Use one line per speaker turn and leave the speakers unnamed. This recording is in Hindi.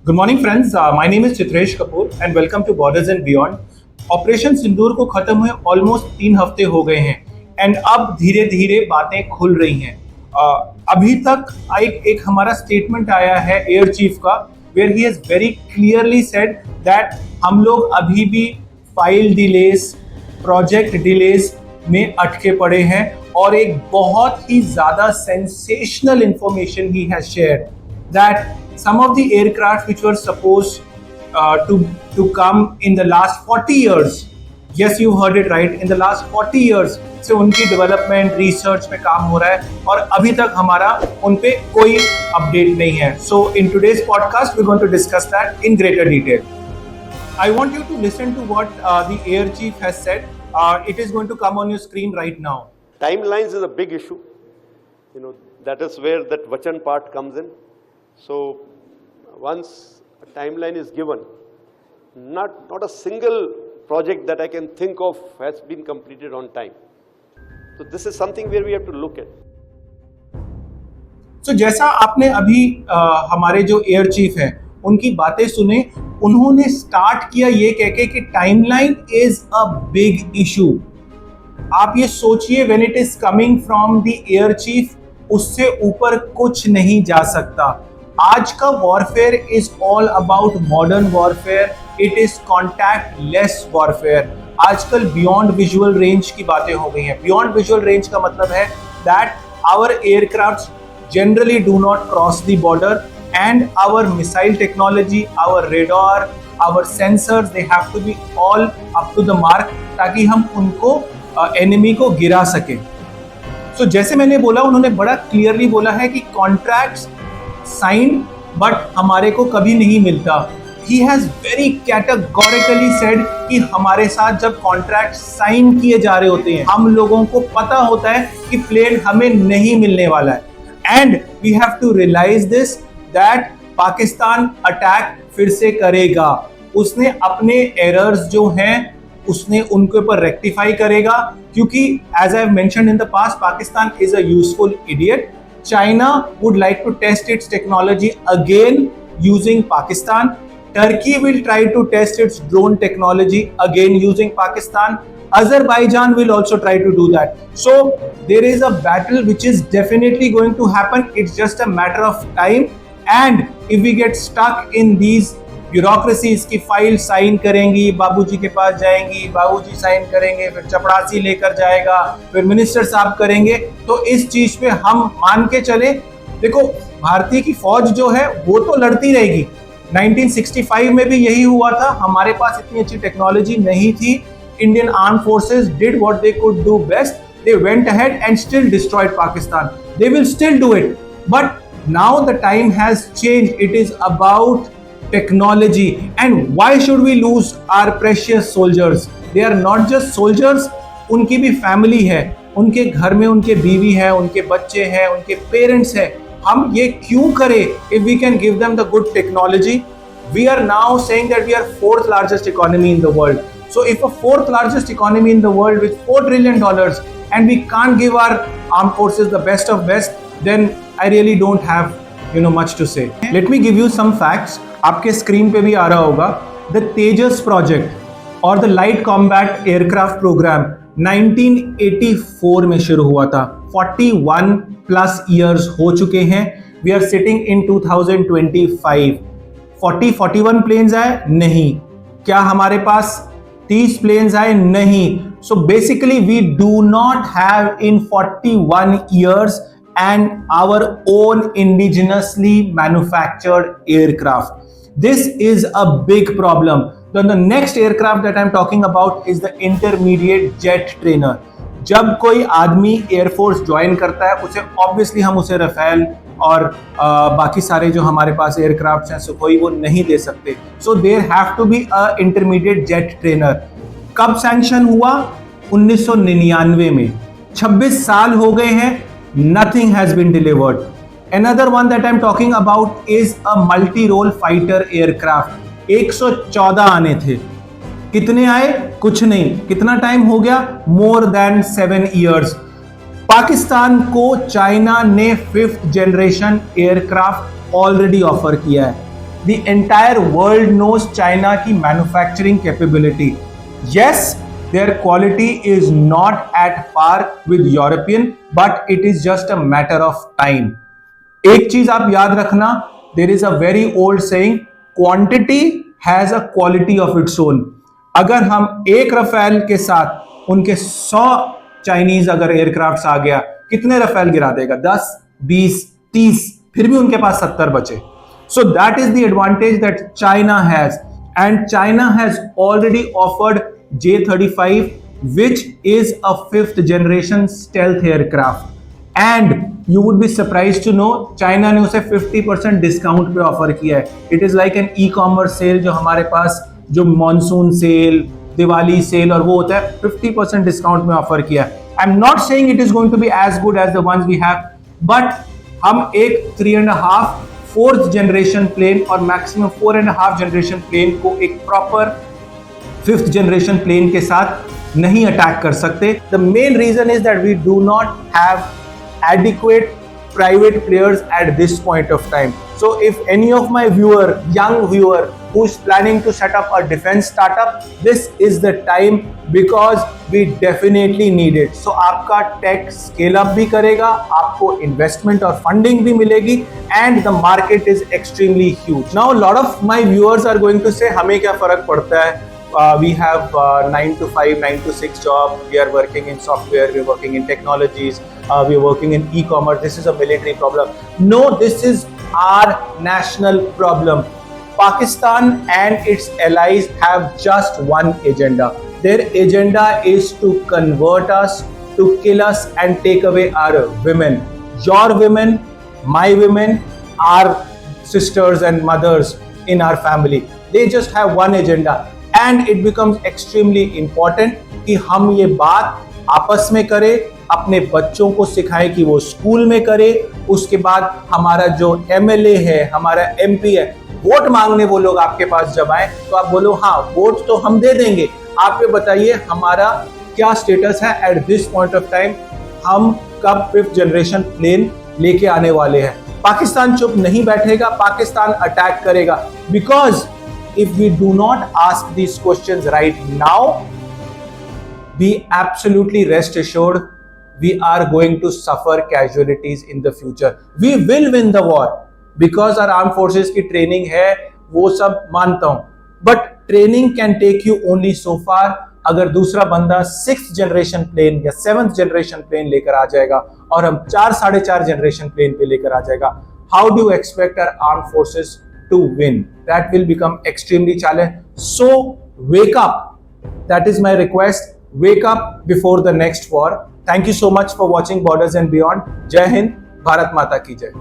Good morning, friends. My name is Chitresh Kapoor and welcome to Borders and Beyond. Operation Sindoor को खत्म हुए ऑलमोस्ट 3 हफ्ते हो गए हैं एंड अब धीरे धीरे बातें खुल रही हैं. अभी तक एक हमारा स्टेटमेंट आया है एयर चीफ का, where he has very clearly said that हम लोग अभी भी फाइल डिलेज, प्रोजेक्ट डिलेज में अटके पड़े हैं और एक बहुत ही ज्यादा sensational information he has shared that some of the aircraft which were supposed to come in the last 40 years, yes, you heard it right, in the last 40 years से उनकी डेवलपमेंट रिसर्च पे काम हो रहा है और अभी तक हमारा उन पे कोई अपडेट नहीं है. So in today's podcast we're going to discuss that in greater detail. I want you to listen to what the Air Chief has said. It is going to come on your screen right now.
Timelines is a big issue. That is where that Vachan part comes in. So once a timeline is given, not a single project that I can think of has been completed on time. So this is something where we have to look at.
So जैसा आपने अभी हमारे जो एयर चीफ हैं उनकी बातें सुने, उन्होंने स्टार्ट किया ये कह के कि timeline is a big issue. आप ये सोचिए, when it is coming from the air chief, उससे ऊपर कुछ नहीं जा सकता. आज का warfare is all about modern warfare, it is contact less warfare. आजकल बियॉन्ड विजुअल रेंज की बातें हो गई हैं. बियॉन्ड विजुअल रेंज का मतलब है that our aircraft generally do not cross the border and our missile technology, our radar, our sensors, they have to be all up to the mark ताकि हम उनको एनिमी को गिरा सके. सो जैसे मैंने बोला, उन्होंने बड़ा क्लियरली बोला है कि कॉन्ट्रैक्ट्स साइन बट हमारे को कभी नहीं मिलता. He has very categorically said कि हमारे साथ जब कॉन्ट्रैक्ट साइन किए जा रहे होते हैं, हम लोगों को पता होता है कि प्लेन हमें नहीं मिलने वाला है. And we have to realise this that Pakistan attack फिर से करेगा. उसने अपने एरर्स जो हैं उसने उनके ऊपर रेक्टिफाई करेगा, क्योंकि as I have mentioned in the past, Pakistan is a useful idiot. China would like to test its technology again using Pakistan. Turkey will try to test its drone technology again using Pakistan. Azerbaijan will also try to do that. So there is a battle which is definitely going to happen. It's just a matter of time. And if we get stuck in these bureaucracies की फाइल साइन करेंगी, बाबूजी के पास जाएंगी, बाबूजी साइन करेंगे, फिर चपड़ासी लेकर जाएगा, फिर मिनिस्टर साहब करेंगे, तो इस चीज पे हम मान के चले. देखो, भारतीय की फौज जो है वो तो लड़ती रहेगी. 1965 में भी यही हुआ था. हमारे पास इतनी अच्छी टेक्नोलॉजी नहीं थी. Indian arm forces did what they could do best. They went ahead and still destroyed Pakistan. They will still do it. But now the time has changed. It is about technology. And why should we lose our precious soldiers? They are not just soldiers, उनकी भी फैमिली है, उनके घर में उनके बीवी है, उनके बच्चे हैं, उनके पेरेंट्स हैं. हम ये क्यों करें if we can give them the good technology? We are now saying that we are 4th largest economy in the world. So if a 4th largest economy in the world with $4 trillion and we can't give our armed forces the best of best, then I really don't have much to say. Let me give you some facts. आपके स्क्रीन पे भी आ रहा होगा. द तेजस प्रोजेक्ट और the light combat aircraft programme 1984 में शुरू हुआ था. 41 प्लस ईयर्स हो चुके हैं. We are sitting in 2025. 41 planes आए? नहीं. क्या हमारे पास 30 प्लेन्स आए? नहीं. So basically we do not have in 41 years and our own indigenously manufactured aircraft. This is a big problem. Then the next aircraft that I'm talking about is the intermediate jet trainer. जब कोई आदमी एयरफोर्स ज्वाइन करता है, उसे ऑब्वियसली हम उसे रफेल और बाकी सारे जो हमारे पास एयरक्राफ्ट हैं सुखोई वो नहीं दे सकते. So there have to be a intermediate jet trainer. कब सैंक्शन हुआ? 1999 में. 26 साल हो गए हैं. Nothing has been delivered. Another one that I'm talking about is a multi-role fighter aircraft. 114 आने थे. कितने आए? कुछ नहीं. कितना टाइम हो गया? More than 7 years. पाकिस्तान को चाइना ने 5th generation aircraft already offer किया है. The entire world knows China की manufacturing capability. Yes, their quality is not at par with European, but it is just a matter of time. एक चीज आप याद रखना, there is a very old saying, quantity has a quality of its own. अगर हम एक रफेल के साथ उनके 100 चाइनीज अगर एयरक्राफ्ट आ गया, कितने रफेल गिरा देगा? 10, 20, 30, फिर भी उनके पास 70 बचे. So that is the advantage that China has, and China has already offered J-35, which is a 5th generation stealth aircraft. And you would be surprised to know China ने उसे 50% डिस्काउंट पे ऑफर किया है. It is like an e-commerce sale जो हमारे पास जो मॉनसून सेल, दिवाली सेल और वो होता है, 50% डिस्काउंट में ऑफर किया है. I am not saying it is going to be as good as the ones we have, but हम एक 3.5 4th जनरेशन प्लेन और मैक्सिमम 4.5 जनरेशन प्लेन को एक प्रॉपर 5th जनरेशन प्लेन के साथ नहीं अटैक कर सकते. The main reason is that we do not have adequate private players at this point of time. So if any of my young viewer who's planning to set up a defense startup, this is the time, because we definitely need it. So आपका tech scale up भी करेगा, आपको investment और funding भी मिलेगी, and the market is extremely huge. Now a lot of my viewers are going to say हमें क्या फर्क पड़ता है? We have 9 to 5, 9 to 6 job. We are working in software, we are working in technologies, we are working in e-commerce. This is a military problem. No, this is our national problem. Pakistan and its allies have just one agenda. Their agenda is to convert us, to kill us and take away our women. Your women, my women, our sisters and mothers in our family. They just have one agenda. And it becomes extremely important कि हम ये बात आपस में करें, अपने बच्चों को सिखाएं कि वो स्कूल में करें. उसके बाद हमारा जो MLA है, हमारा MP है, वोट मांगने वो लोग आपके पास जब आए तो आप बोलो हाँ वोट तो हम दे देंगे, आप ये बताइए हमारा क्या स्टेटस है at this point of time, हम कब 5th जनरेशन प्लेन लेके आने वाले हैं. पाकिस्तान चुप नहीं बैठेगा, पाकिस्तान अटैक करेगा. Because if we do not ask these questions right now, be absolutely rest assured we are going to suffer casualties in the future. We will win the war because our armed forces की training है, वो सब मानता हूं, but training can take you only so far. अगर दूसरा बंदा 6th जनरेशन प्लेन या 7th जनरेशन प्लेन लेकर आ जाएगा और हम 4-4.5 जनरेशन प्लेन पे लेकर आ जाएगा, how do you expect our armed forces to win? That will become extremely challenging. So wake up. That is my request. Wake up before the next war. Thank you so much for watching Borders and Beyond. Jai Hind. Bharat Mata ki jai.